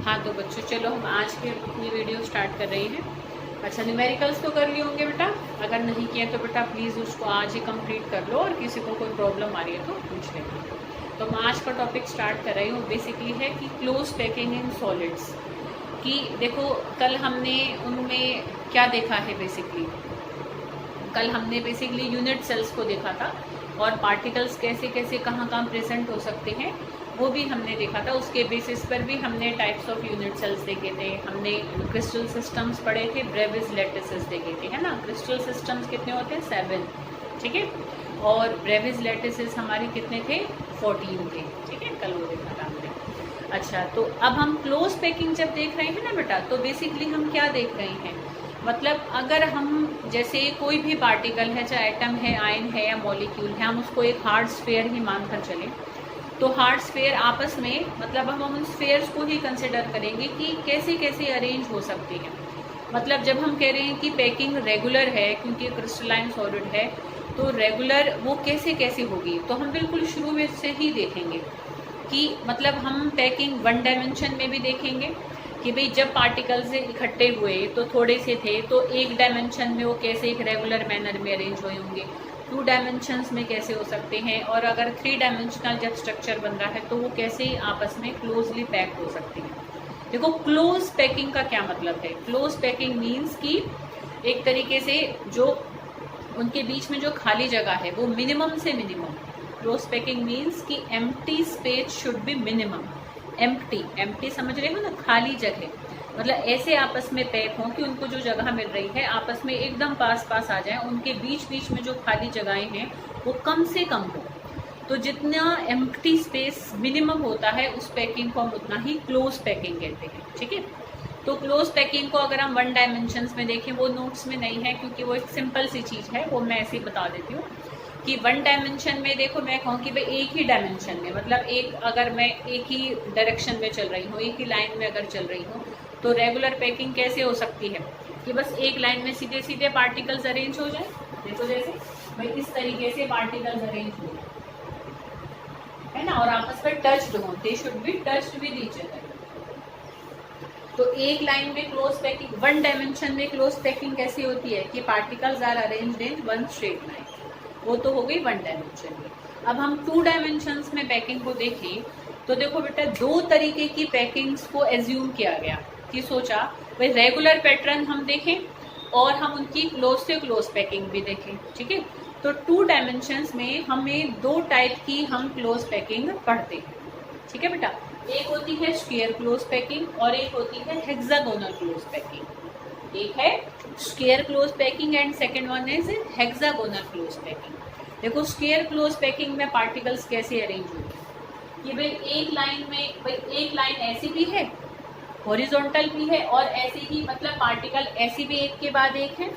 हाँ तो बच्चों चलो हम आज की अपनी वीडियो स्टार्ट कर रहे हैं। अच्छा न्यूमेरिकल्स तो कर लिए होंगे बेटा, अगर नहीं किए तो बेटा प्लीज़ उसको आज ही कंप्लीट कर लो और किसी को कोई प्रॉब्लम आ रही है तो पूछ लेना। तो मैं आज का टॉपिक स्टार्ट कर रही हूँ, बेसिकली है कि क्लोज पैकिंग इन सॉलिड्स। कि देखो कल हमने उनमें क्या देखा है, कल हमने बेसिकली यूनिट सेल्स को देखा था और पार्टिकल्स कैसे कैसे कहाँ कहाँ प्रेजेंट हो सकते हैं वो भी हमने देखा था। उसके बेसिस पर भी हमने टाइप्स ऑफ यूनिट सेल्स देखे थे, हमने क्रिस्टल सिस्टम्स पढ़े थे, ब्रेविस लैटिसेस देखे थे, है ना। क्रिस्टल सिस्टम्स कितने होते हैं? 7, ठीक है। और ब्रेविस लैटिसेस हमारे कितने थे? 14 थे, ठीक है। कल वो देखा था हमने। अच्छा तो अब हम क्लोज पैकिंग जब देख रहे हैं ना बेटा, तो बेसिकली हम क्या देख रहे हैं, मतलब अगर हम जैसे कोई भी पार्टिकल है, चाहे एटम है, आयन है या मॉलिक्यूल है, हम उसको एक हार्ड स्फीयर ही मानकर चलें तो हार्ड स्फीयर आपस में, मतलब हम उन स्फीयर्स को ही कंसिडर करेंगे कि कैसे कैसे अरेंज हो सकते हैं। मतलब जब हम कह रहे हैं कि पैकिंग रेगुलर है क्योंकि क्रिस्टलाइन सॉलिड है, तो रेगुलर वो कैसे कैसे होगी, तो हम बिल्कुल शुरू में से ही देखेंगे कि मतलब हम पैकिंग 1 डायमेंशन में भी देखेंगे कि भाई जब पार्टिकल्स इकट्ठे हुए तो थोड़े से थे, तो 1 डायमेंशन में वो कैसे एक रेगुलर मैनर में अरेंज हुए होंगे, 2 डायमेंशंस में कैसे हो सकते हैं, और अगर 3 डायमेंशनल जब स्ट्रक्चर बन रहा है तो वो कैसे आपस में क्लोजली पैक हो सकते हैं। देखो क्लोज पैकिंग का क्या मतलब है। क्लोज पैकिंग मीन्स कि एक तरीके से जो उनके बीच में जो खाली जगह है वो मिनिमम से मिनिमम। क्लोज पैकिंग मीन्स कि empty space should be minimum. Empty समझ रहे हो ना, खाली जगह, मतलब ऐसे आपस में पैक हों कि उनको जो जगह मिल रही है आपस में एकदम पास पास आ जाए, उनके बीच बीच में जो खाली जगहें हैं वो कम से कम हो। तो जितना एम्प्टी स्पेस मिनिमम होता है उस पैकिंग को हम उतना ही क्लोज पैकिंग कहते हैं, ठीक है। तो क्लोज पैकिंग को अगर हम 1 डायमेंशंस में देखें, वो नोट्स में नहीं है क्योंकि वो एक सिंपल सी चीज़ है, वो मैं ऐसे ही बता देती हूँ कि 1 डायमेंशन में देखो, मैं कहूँ कि भाई एक ही डायमेंशन में, मतलब एक अगर मैं एक ही डायरेक्शन में चल रही हूँ, एक ही लाइन में अगर चल रही हूँ, तो रेगुलर पैकिंग कैसे हो सकती है कि बस एक लाइन में सीधे सीधे पार्टिकल्स अरेंज हो जाए। देखो जैसे भाई इस तरीके से पार्टिकल्स अरेंज हो जाए, है ना, और आपस में टच्ड हो, they should be touched with each other. तो एक लाइन में क्लोज पैकिंग, 1 डायमेंशन में क्लोज पैकिंग कैसी होती है कि particles are arranged in 1 straight line, वो तो हो गई 1 डायमेंशन में। अब हम 2 डायमेंशंस में पैकिंग को देखें तो देखो बेटा 2 तरीके की पैकिंग्स को एज्यूम किया गया कि सोचा भाई रेगुलर पैटर्न हम देखें और हम उनकी क्लोज से क्लोज पैकिंग भी देखें, ठीक है। तो 2 डायमेंशंस में हमें 2 टाइप की हम क्लोज पैकिंग पढ़ते हैं, ठीक है बेटा। एक होती है स्क्वायर क्लोज पैकिंग और एक होती है हेक्सागोनल क्लोज पैकिंग। एक है square close packing and second one is hexagonal close packing. देखो स्क्वायर क्लोज पैकिंग में पार्टिकल्स कैसे अरेंज होंगे कि भाई एक लाइन में, भाई एक लाइन ऐसी भी है, हॉरिजॉन्टल भी है, और ऐसे ही मतलब पार्टिकल ऐसी भी एक के बाद एक है,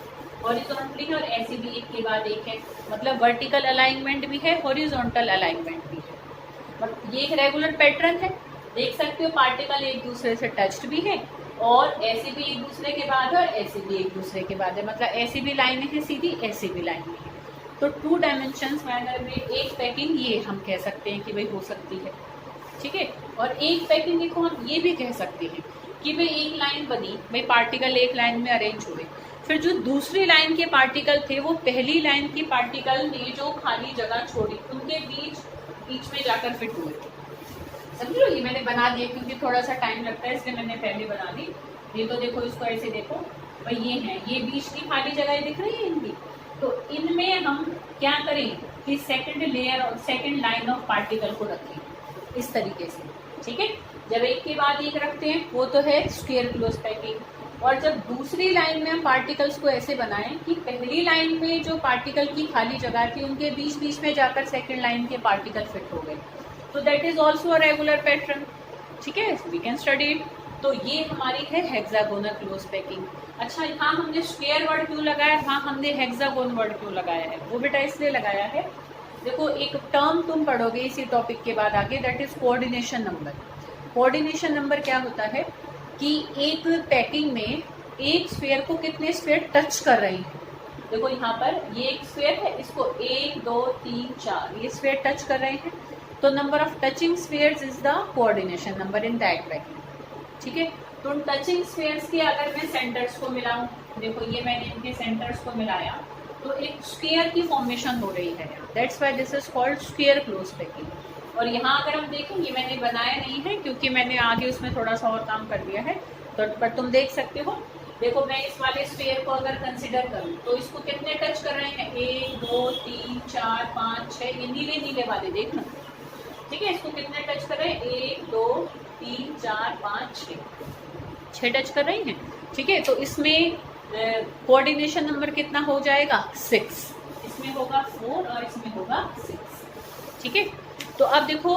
हॉरिजॉन्टली है, और ऐसी भी एक के बाद एक है, मतलब वर्टिकल अलाइनमेंट भी है, हॉरिजॉन्टल अलाइनमेंट भी है। मतलब ये एक रेगुलर पैटर्न है, देख सकते हो पार्टिकल एक दूसरे से टच्ड भी है और ऐसे भी एक दूसरे के बाद है और ऐसे भी एक दूसरे के बाद है, मतलब ऐसी भी लाइनें हैं सीधी, ऐसी भी लाइनें हैं। तो 2 डायमेंशंस मैनर में एक पैकिंग ये हम कह सकते हैं कि भाई हो सकती है, ठीक है। और एक पैकिंग को हम ये भी कह सकते हैं कि भाई एक लाइन बनी, भाई पार्टिकल एक लाइन में अरेंज हुए, फिर जो दूसरी लाइन के पार्टिकल थे वो पहली लाइन की पार्टिकल ने जो खाली जगह छोड़ी उनके बीच में जाकर फिट हुए। समझ लो, ये मैंने बना दिया क्योंकि थोड़ा सा टाइम लगता है इसलिए मैंने पहले बना दी। ये तो देखो इसको ऐसे देखो भाई, ये है, ये बीच की खाली जगह दिख रही है इनकी, तो इनमें हम क्या करें कि सेकंड लेयर और सेकंड लाइन ऑफ पार्टिकल को रखें इस तरीके से, ठीक है। जब एक के बाद एक रखते हैं वो तो है स्क्वायर क्लोज पैकिंग, और जब दूसरी लाइन में हम पार्टिकल्स को ऐसे बनाएं कि पहली लाइन में जो पार्टिकल की खाली जगह थी उनके बीच बीच में जाकर सेकंड लाइन के पार्टिकल फिट हो गए, तो that is also a regular pattern, ठीक है, वी कैन स्टडी इट। तो ये हमारी है हेक्सागोनल क्लोज पैकिंग। अच्छा यहाँ हमने स्क्वायर वर्ड क्यों लगाया, वहाँ हमने हेक्सागोन वर्ड क्यों लगाया है, वो बेटा इसलिए लगाया है, देखो एक टर्म तुम पढ़ोगे इसी टॉपिक के बाद आगे, that is coordination number. Coordination number क्या होता है कि एक पैकिंग में एक स्फीयर को कितने स्फीयर टच कर रहे हैं। देखो यहाँ पर ये एक स्फीयर है, इसको 1 2 3 4 ये स्फीयर टच कर रहे हैं, तो number of touching spheres is the coordination number in that packing. ठीक है। तो उन टचिंग स्फीयर्स के अगर मैं सेंटर्स को मिलाऊं, देखो ये मैंने इनके सेंटर्स को मिलाया तो एक स्क्वायर की फॉर्मेशन हो रही है, that's why this is called square close packing. और यहाँ अगर हम देखें, ये मैंने बनाया नहीं है क्योंकि मैंने आगे उसमें थोड़ा सा और काम कर दिया है, तो पर तुम देख सकते हो। देखो मैं इस वाले स्फीयर को अगर कंसिडर करूं तो इसको कितने टच कर रहे हैं, 1 2 3 4 5 6, ये नीले नीले वाले देखना, ठीक है। इसको कितने टच कर रहे हैं, 1 2 3 4 5 6 टच कर रही हैं, ठीक है। तो इसमें कोऑर्डिनेशन नंबर कितना हो जाएगा, 6, इसमें होगा 4 और इसमें होगा 6, ठीक है। तो अब देखो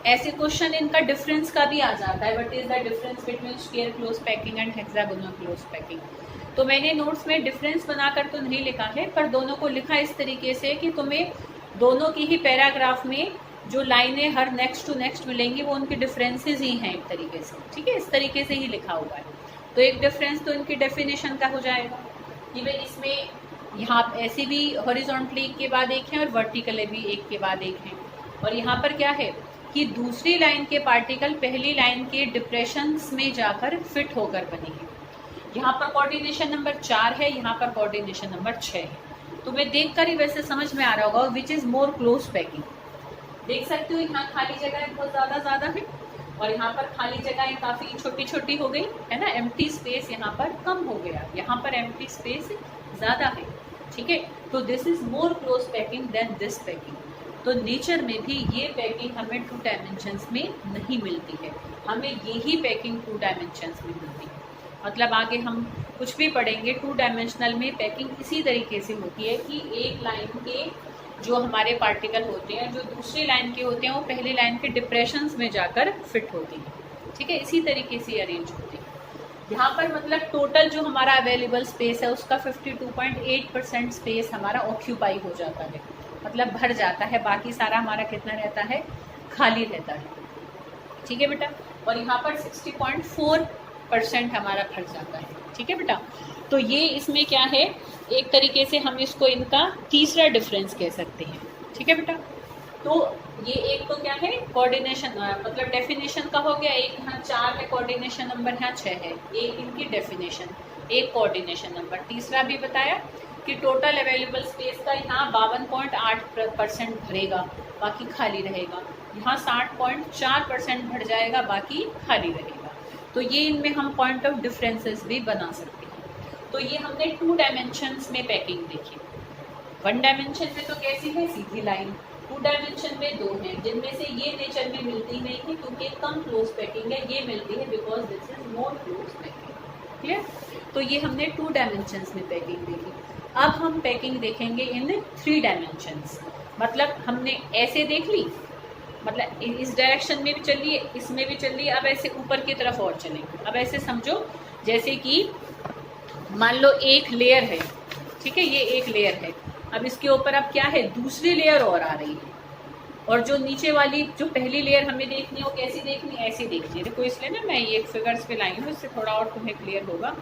ऐसे क्वेश्चन इनका डिफरेंस का भी आ जाता है, what is the difference between square close packing and hexagonal close packing. तो मैंने नोट्स में डिफरेंस बनाकर तो नहीं लिखा है, पर दोनों को लिखा इस तरीके से कि तुम्हें दोनों की ही पैराग्राफ में जो लाइनें हर नेक्स्ट टू नेक्स्ट मिलेंगी वो उनके डिफरेंसेस ही हैं एक तरीके से, ठीक है। इस तरीके से ही लिखा हुआ है। तो एक डिफरेंस तो इनकी डेफिनेशन का हो जाएगा कि भाई इसमें यहाँ ऐसे भी हॉरिजॉन्टली एक के बाद एक है और वर्टिकली भी एक के बाद एक है। और यहाँ पर क्या है कि दूसरी लाइन के पार्टिकल पहली लाइन के डिप्रेशंस में जाकर फिट होकर बने हैं। यहाँ पर कोऑर्डिनेशन नंबर 4 है, यहाँ पर कोऑर्डिनेशन नंबर 6 है। तुम्हें देखकर ही वैसे समझ में आ रहा होगा which is more close packing. देख सकते हो यहाँ खाली जगह बहुत ज़्यादा है और यहाँ पर खाली जगह काफ़ी छोटी छोटी हो गई है ना, एम्प्टी स्पेस यहाँ पर कम हो गया, यहाँ पर एम्प्टी स्पेस ज़्यादा है, ठीक है। तो this is more close packing then this packing. तो नेचर में भी ये पैकिंग हमें 2 डायमेंशंस में नहीं मिलती है, हमें यही पैकिंग 2 डायमेंशंस में मिलती है। मतलब आगे हम कुछ भी पढ़ेंगे 2 डायमेंशनल में पैकिंग इसी तरीके से होती है कि एक लाइन के जो हमारे पार्टिकल होते हैं जो दूसरी लाइन के होते हैं वो पहली लाइन के डिप्रेशंस में जाकर फिट होती है, ठीक है। इसी तरीके से अरेंज होती है। यहाँ पर मतलब टोटल जो हमारा अवेलेबल स्पेस है उसका 52.8% स्पेस हमारा ऑक्यूपाई हो जाता है, मतलब भर जाता है। बाकी सारा हमारा कितना रहता है, खाली रहता है, ठीक है बेटा। और यहाँ पर 60.4% हमारा भर जाता है, ठीक है बेटा। तो ये इसमें क्या है, एक तरीके से हम इसको इनका तीसरा डिफरेंस कह सकते हैं, ठीक है बेटा। तो ये एक तो क्या है कोऑर्डिनेशन, मतलब डेफिनेशन का हो गया, एक यहाँ 4 है कोऑर्डिनेशन नंबर, यहाँ 6 है, एक इनकी डेफिनेशन, एक कोऑर्डिनेशन नंबर। तीसरा भी बताया कि टोटल अवेलेबल स्पेस का यहाँ 52.8% भरेगा, बाकी खाली रहेगा। यहाँ 60.4% भर जाएगा, बाकी खाली रहेगा। तो ये इनमें हम पॉइंट ऑफ डिफरेंसेस भी बना सकते हैं। तो ये हमने 2 डायमेंशंस में पैकिंग देखी। 1 डायमेंशन में तो कैसी है, सीधी लाइन। 2 डायमेंशन में 2 हैं, जिनमें से ये नेचर में मिलती नहीं है क्योंकि कम क्लोज पैकिंग है, ये मिलती है because this is more close packing. Clear. तो ये हमने 2 डायमेंशंस में पैकिंग देखी। अब हम पैकिंग देखेंगे इन 3 डायमेंशंस। मतलब हमने ऐसे देख ली, मतलब इस डायरेक्शन में भी चलिए, इसमें भी चलिए, अब ऐसे ऊपर की तरफ और चलेंगे। अब ऐसे समझो जैसे कि मान लो एक लेयर है, ठीक है, ये एक लेयर है। अब इसके ऊपर अब क्या है, दूसरी लेयर और आ रही है, और जो नीचे वाली जो पहली लेयर हमें देखनी है वो कैसी देखनी है, ऐसी देखनी है। देखो इसलिए ना मैं ये फिगर्स पे लाई हूँ, इससे थोड़ा और तुम्हें क्लियर होगा।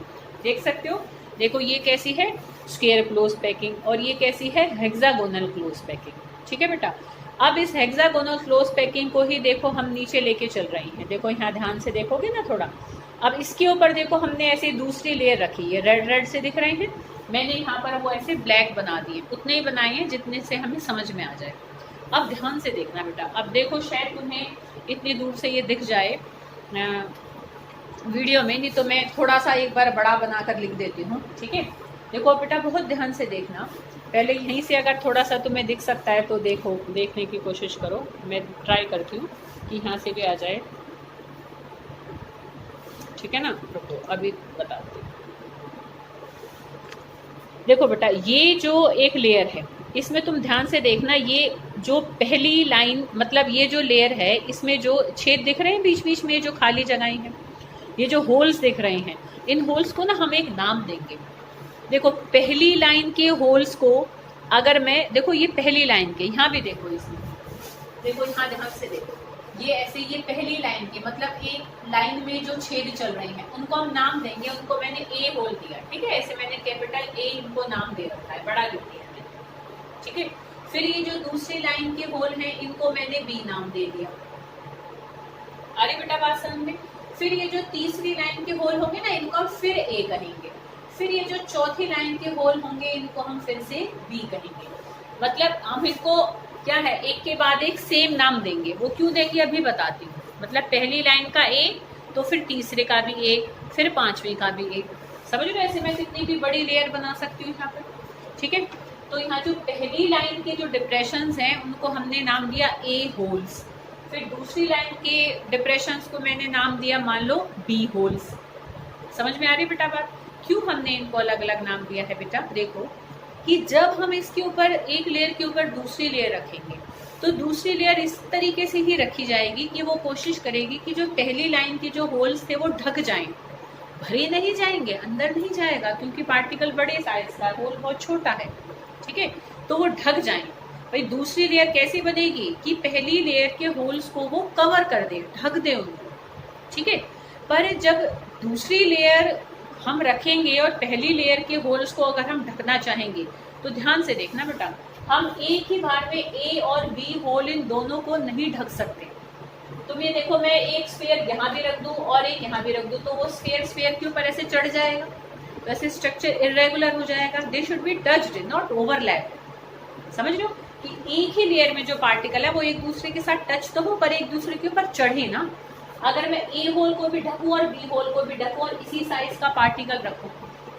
देख सकते हो, देखो ये कैसी है, स्क्वायर क्लोज पैकिंग, और ये कैसी है, हेक्सागोनल क्लोज पैकिंग, ठीक है बेटा। अब इस हेक्सागोनल क्लोज पैकिंग को ही देखो हम नीचे लेके चल रही हैं। देखो यहाँ ध्यान से देखोगे ना थोड़ा, अब इसके ऊपर देखो हमने ऐसे दूसरी लेयर रखी है, रेड रेड से दिख रहे हैं, मैंने यहाँ पर वो ऐसे ब्लैक बना दिए, उतने ही बनाए हैं जितने से हमें समझ में आ जाए। अब ध्यान से देखना बेटा, अब देखो शायद तुम्हें इतनी दूर से ये दिख जाए वीडियो में, नहीं तो मैं थोड़ा सा एक बार बड़ा बनाकर लिख देती हूँ, ठीक है। देखो बेटा बहुत ध्यान से देखना, पहले यहीं से अगर थोड़ा सा तुम्हें दिख सकता है तो देखो, देखने की कोशिश करो। मैं ट्राई करती हूँ कि यहाँ से भी आ जाए, ठीक है ना। तो अभी बताती हूँ। देखो बेटा ये जो एक लेयर है, इसमें तुम ध्यान से देखना, ये जो पहली लाइन मतलब ये जो लेयर है इसमें जो छेद दिख रहे हैं बीच बीच में, जो खाली जगहें हैं, ये जो होल्स दिख रहे हैं, इन होल्स को ना हम एक नाम देंगे। देखो पहली लाइन के होल्स को अगर मैं, देखो ये पहली लाइन के, यहाँ भी देखो, इसमें देखो, यहाँ ध्यान से देखो, ये ऐसे, ये पहली लाइन के मतलब एक लाइन में जो छेद चल रहे हैं उनको हम नाम देंगे। उनको मैंने ए होल दिया, ठीक है, ऐसे मैंने कैपिटल ए इनको नाम दे रखा है, बड़ा लिख दिया है, ठीक है। फिर ये जो दूसरी लाइन के होल हैं इनको मैंने बी नाम दे दिया। अरे बेटा बात समझ में। फिर ये जो तीसरी लाइन के होल होंगे ना, इनको हम फिर ए कहेंगे। फिर ये जो चौथी लाइन के होल होंगे, इनको हम फिर से बी कहेंगे। मतलब हम इनको क्या है, एक के बाद एक सेम नाम देंगे। वो क्यों देंगे अभी बताती हूँ। मतलब पहली लाइन का ए, तो फिर तीसरे का भी ए, फिर पांचवी का भी ए। समझ रहे हो? ऐसे मैं कितनी भी बड़ी लेयर बना सकती हूँ यहाँ पर। ठीक है, तो यहाँ जो पहली लाइन के जो डिप्रेशंस हैं उनको हमने नाम दिया ए होल्स। फिर दूसरी लाइन के डिप्रेशंस को मैंने नाम दिया मान लो बी होल्स। समझ में आ रही बेटा बात? क्यों हमने इनको अलग अलग नाम दिया है बेटा? देखो कि जब हम इसके ऊपर एक लेयर के ऊपर दूसरी लेयर रखेंगे, तो दूसरी लेयर इस तरीके से ही रखी जाएगी कि वो कोशिश करेगी कि जो पहली लाइन के जो होल्स थे वो ढक जाएं। भरे नहीं जाएंगे, अंदर नहीं जाएगा, क्योंकि पार्टिकल बड़े साइज का, होल बहुत छोटा है। ठीक है, तो वो ढक जाएं। भाई दूसरी लेयर कैसी बनेगी कि पहली लेयर के होल्स को वो कवर कर दे, ढक दे उनको। ठीक है, पर जब दूसरी लेयर हम रखेंगे और पहली लेयर के होल्स को अगर हम ढकना चाहेंगे, तो ध्यान से देखना बेटा, हम एक ही बार में ए और बी होल इन दोनों को नहीं ढक सकते। तुम ये देखो, मैं एक स्फीयर यहाँ भी रख दूं और एक यहाँ भी रख दूं, तो वो स्फीयर के ऊपर ऐसे चढ़ जाएगा, वैसे स्ट्रक्चर इरेगुलर हो जाएगा। दे should be touched, not overlap. समझ रहे हो कि एक ही लेयर में जो पार्टिकल है वो एक दूसरे के साथ टच तो हो, पर एक दूसरे के ऊपर चढ़े ना। अगर मैं ए होल को भी ढकूं और बी होल को भी ढकूं और इसी साइज का पार्टिकल रखूं,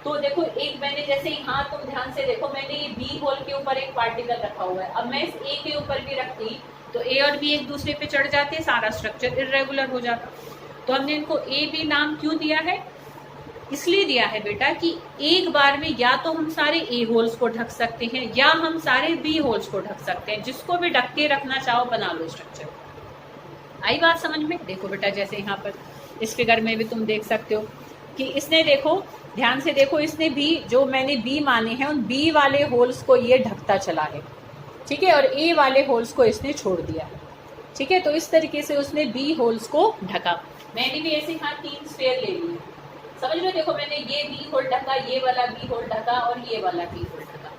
तो देखो एक मैंने जैसे यहाँ, तुम ध्यान से देखो, मैंने ये बी होल के ऊपर एक पार्टिकल रखा हुआ है। अब मैं इस ए के ऊपर भी रखती तो ए और बी एक दूसरे पे चढ़ जाते, सारा स्ट्रक्चर इरेगुलर हो जाता। तो हमने इनको ए बी नाम क्यों दिया है? इसलिए दिया है बेटा कि एक बार में या तो हम सारे ए होल्स को ढक सकते हैं या हम सारे बी होल्स को ढक सकते हैं। जिसको भी ढक के रखना चाहो बना लो स्ट्रक्चर। आई बात समझ में? देखो बेटा, जैसे यहाँ पर इस फिगर में भी तुम देख सकते हो कि इसने, देखो ध्यान से देखो, इसने बी, जो मैंने बी माने हैं उन बी वाले होल्स को ये ढकता चला है। ठीक है, और ए वाले होल्स को इसने छोड़ दिया। ठीक है, तो इस तरीके से उसने बी होल्स को ढका। मैंने भी ऐसे यहाँ 3 स्फीयर ले लिए। समझ लो, देखो मैंने ये बी होल ढका, ये वाला बी होल ढका और ये वाला बी होल ढका।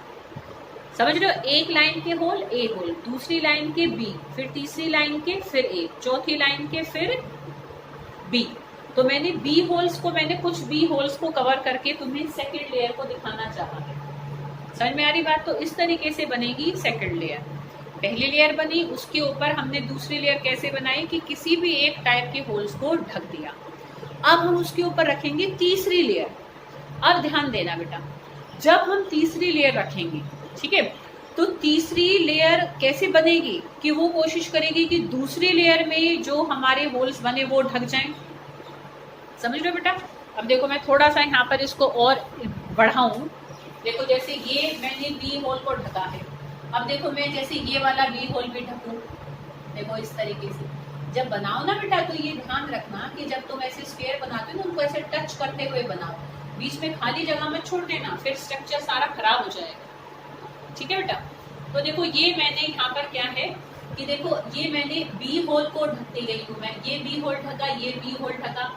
समझ लो, एक लाइन के होल ए होल, दूसरी लाइन के बी, फिर तीसरी लाइन के फिर ए, चौथी लाइन के फिर बी। तो मैंने बी होल्स को, मैंने कुछ बी होल्स को कवर करके तुम्हें सेकंड लेयर को दिखाना चाहा है। समझ में आ रही बात? तो इस तरीके से बनेगी सेकंड लेयर। पहली लेयर बनी, उसके ऊपर हमने दूसरी लेयर कैसे बनाई कि किसी भी एक टाइप के होल्स को ढक दिया। अब हम उसके ऊपर रखेंगे तीसरी लेयर। अब ध्यान देना बेटा, जब हम तीसरी लेयर रखेंगे, ठीक है, तो तीसरी लेयर कैसे बनेगी कि वो कोशिश करेगी कि दूसरी लेयर में जो हमारे होल्स बने वो ढक जाएं। समझ लो बेटा? अब देखो मैं थोड़ा सा यहाँ पर इसको और बढ़ाऊं। देखो जैसे ये मैंने बी होल को ढका है, अब देखो मैं जैसे ये वाला बी होल भी ढकूं, देखो इस तरीके से जब बनाओ ना बेटा, तो ये ध्यान रखना कि जब तुम ऐसे स्फीयर बनाते हो ना, उनको ऐसे टच करते हुए बनाओ, बीच में खाली जगह मत छोड़ देना, फिर स्ट्रक्चर सारा खराब हो जाएगा। ठीक है बेटा? तो देखो ये मैंने यहाँ पर क्या है कि देखो ये मैंने बी होल को ढकती गई हूँ मैं, ये बी होल ढका, ये बी होल ढका,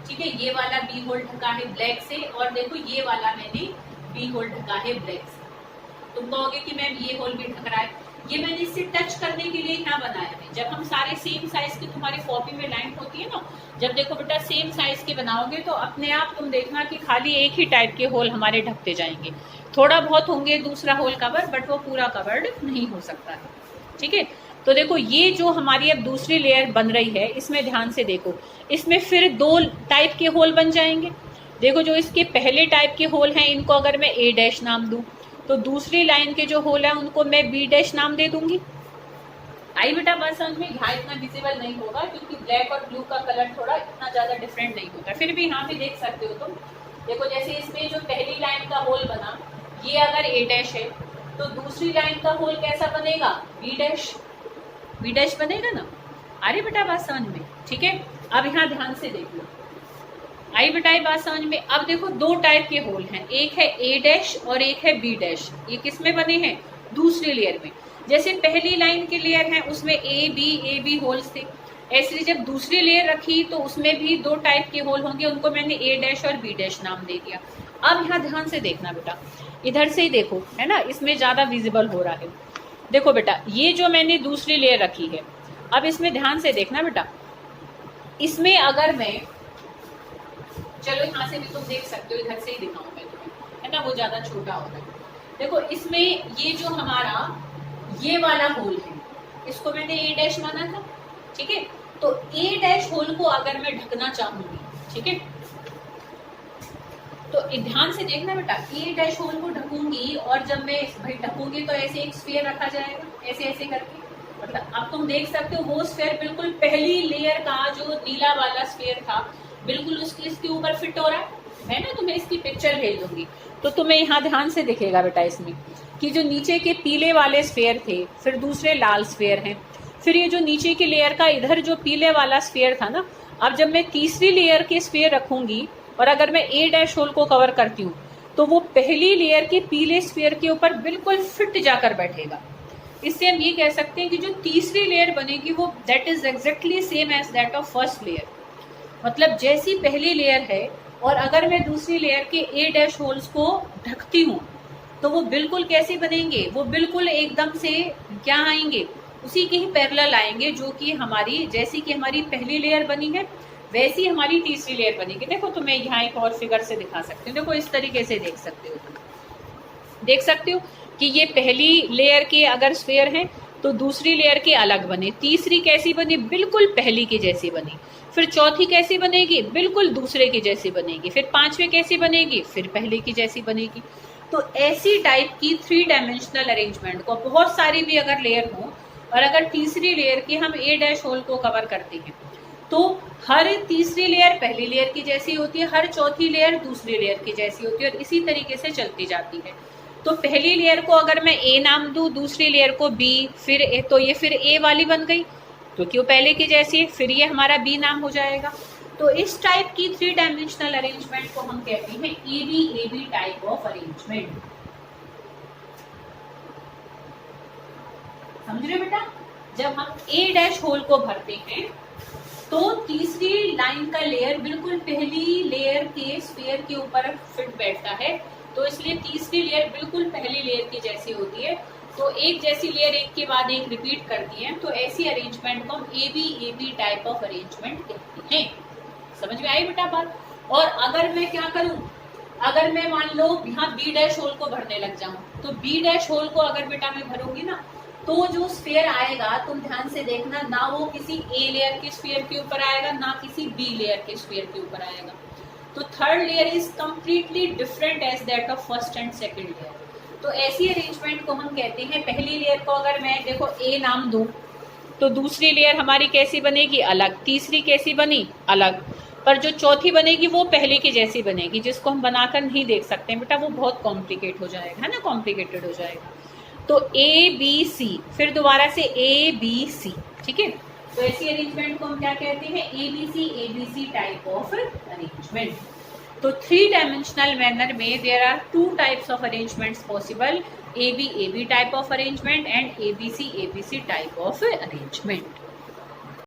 ठीक है, ये वाला बी होल ढका है ब्लैक से, और देखो ये वाला मैंने बी होल ढका है ब्लैक से। तुम कहोगे कि मैम ये होल भी ढक रहा है, ये मैंने इससे टच करने के लिए यहाँ बनाया है। जब हम सारे सेम साइज की तुम्हारी कॉपी में लाइन होती है ना, जब देखो बेटा सेम साइज के बनाओगे तो अपने आप तुम देखना कि खाली एक ही टाइप के होल हमारे ढकते जाएंगे। थोड़ा बहुत होंगे दूसरा होल कवर, बट वो पूरा कवर्ड नहीं हो सकता है। ठीक है, तो देखो ये जो हमारी अब दूसरी लेयर बन रही है, इसमें ध्यान से देखो, इसमें फिर 2 टाइप के होल बन जाएंगे। देखो जो इसके पहले टाइप के होल हैं, इनको अगर मैं ए डैश नाम दूं, तो दूसरी लाइन के जो होल है उनको मैं बी डैश नाम दे दूंगी। आई बेटा बात समझ में? यहाँ इतना विजिबल नहीं होगा क्योंकि ब्लैक और ब्लू का कलर थोड़ा इतना ज्यादा डिफरेंट नहीं होता, फिर भी यहाँ भी देख सकते हो तुम। देखो जैसे इसमें जो पहली लाइन का होल बना, ये अगर ए डैश है, तो दूसरी लाइन का होल कैसा बनेगा? बी डैश, बी डैश बनेगा ना। अरे बेटा बात समझ में? ठीक है, अब यहाँ ध्यान से देख लो, आई बेटा बात समझ में? अब देखो 2 टाइप के होल हैं, एक है ए डैश और एक है बी डैश। ये किस में बने हैं? दूसरी लेयर में। जैसे पहली लाइन के लेयर है उसमें ए बी होल्स थे, ऐसे जब दूसरी लेयर रखी तो उसमें भी 2 टाइप के होल होंगे, उनको मैंने ए डैश और बी डैश नाम दे दिया। अब यहाँ ध्यान से देखना बेटा, इधर से ही देखो, है ना, इसमें ज्यादा विजिबल हो रहा है। देखो बेटा ये जो मैंने दूसरी लेयर रखी है, अब इसमें ध्यान से देखना बेटा, इसमें अगर मैं चलो यहाँ से भी तुम देख सकते हो, इधर से ही दिखाऊं मैं तुम्हें, है ना, वो ज्यादा छोटा हो रहा है। देखो इसमें ये जो हमारा ये वाला होल है, इसको मैंने ए डैश माना था, ठीक है। तो ए डैश होल को अगर मैं ढकना चाहूंगी, ठीक है, तो ध्यान से देखना बेटा, ए डैश होल को ढकूंगी और जब मैं भाई ढकूंगी तो ऐसे एक स्फीयर रखा जाएगा, ऐसे ऐसे करके, मतलब अब तुम देख सकते हो वो स्फीयर बिल्कुल पहली लेयर का जो नीला वाला स्फीयर था बिल्कुल उसके इसके ऊपर फिट हो रहा है। मैं ना तुम्हें इसकी पिक्चर भेज दूंगी तो तुम्हें यहाँ ध्यान से दिखेगा बेटा इसमें कि जो नीचे के पीले वाले स्फीयर थे, फिर दूसरे लाल स्फीयर हैं, फिर ये जो नीचे की लेयर का इधर जो पीले वाला स्फीयर था ना, अब जब मैं तीसरी लेयर के स्फीयर रखूंगी और अगर मैं ए डैश होल को कवर करती हूँ तो वो पहली लेयर के पीले स्फीयर के ऊपर बिल्कुल फिट जाकर बैठेगा। इससे हम ये कह सकते हैं कि जो तीसरी लेयर बनेगी वो that is exactly same as that of first layer. मतलब जैसी पहली लेयर है और अगर मैं दूसरी लेयर के ए डैश होल्स को ढकती हूँ तो वो बिल्कुल कैसे बनेंगे, वो बिल्कुल एकदम से क्या आएंगे, उसी के ही पैरेलल आएंगे, जो कि हमारी जैसी कि हमारी पहली लेयर बनी है वैसी हमारी तीसरी लेयर बनेगी। देखो तो मैं यहाँ एक और फिगर से दिखा सकती हूँ, देखो इस तरीके से देख सकते हो, देख सकते हो कि ये पहली लेयर के अगर स्फीयर हैं तो दूसरी लेयर के अलग बने, तीसरी कैसी बनी, बिल्कुल पहली की जैसी बनी, फिर चौथी कैसी बनेगी, बिल्कुल दूसरे की जैसी बनेगी, फिर पांचवी कैसी बनेगी, फिर पहले की जैसी बनेगी। तो ऐसी टाइप की 3 डायमेंशनल अरेंजमेंट को बहुत सारी भी अगर लेयर हो और अगर तीसरी लेयर के हम ए डैश होल को कवर करते हैं तो हर तीसरी लेयर पहली लेयर की जैसी होती है, हर चौथी लेयर दूसरी लेयर की जैसी होती है और इसी तरीके से चलती जाती है। तो पहली लेयर को अगर मैं ए नाम दूं, दूसरी लेयर को बी, फिर ए, तो ये फिर ए वाली बन गई क्योंकि वो पहले की जैसी है, फिर ये हमारा बी नाम हो जाएगा। तो इस टाइप की 3 डायमेंशनल अरेंजमेंट को हम कहते हैं A B type of arrangement. समझ रहे बेटा, जब हम ए डैश होल को भरते हैं तो तीसरी लाइन का लेयर बिल्कुल पहली लेयर के स्फीयर के ऊपर फिट बैठता है, तो इसलिए तीसरी लेयर बिल्कुल पहली लेयर की जैसी होती है। तो एक जैसी लेयर एक के बाद एक रिपीट करती है, तो ऐसी अरेंजमेंट को हम A B type of arrangement कहते हैं। समझ में आई बेटा बात। और अगर मैं क्या करूं, अगर मैं मान लो यहाँ बी डैश होल को भरने लग जाऊं, तो बी डैश होल को अगर बेटा मैं भरूंगी ना तो जो स्फीयर आएगा तुम ध्यान से देखना, ना वो किसी ए लेयर के स्फीयर के ऊपर आएगा ना किसी बी लेयर के स्फीयर के ऊपर आएगा। तो third layer is completely different as that of first and second layer. तो ऐसी अरेंजमेंट को हम कहते हैं, पहली लेयर को अगर मैं देखो ए नाम दूं तो दूसरी लेयर हमारी कैसी बनेगी, अलग, तीसरी कैसी बनी, अलग, पर जो चौथी बनेगी वो पहले की जैसी बनेगी, जिसको हम बनाकर नहीं देख सकते बेटा, वो बहुत कॉम्प्लिकेट हो जाएगा, है ना, कॉम्प्लिकेटेड हो जाएगा। तो ए बी सी, फिर दोबारा से ए बी सी, ठीक है। तो ऐसी अरेंजमेंट को हम क्या कहते हैं, A B C type of arrangement. तो 3 डायमेंशनल मैनर में there are 2 types of arrangements possible, A B type of arrangement and A B C type of arrangement.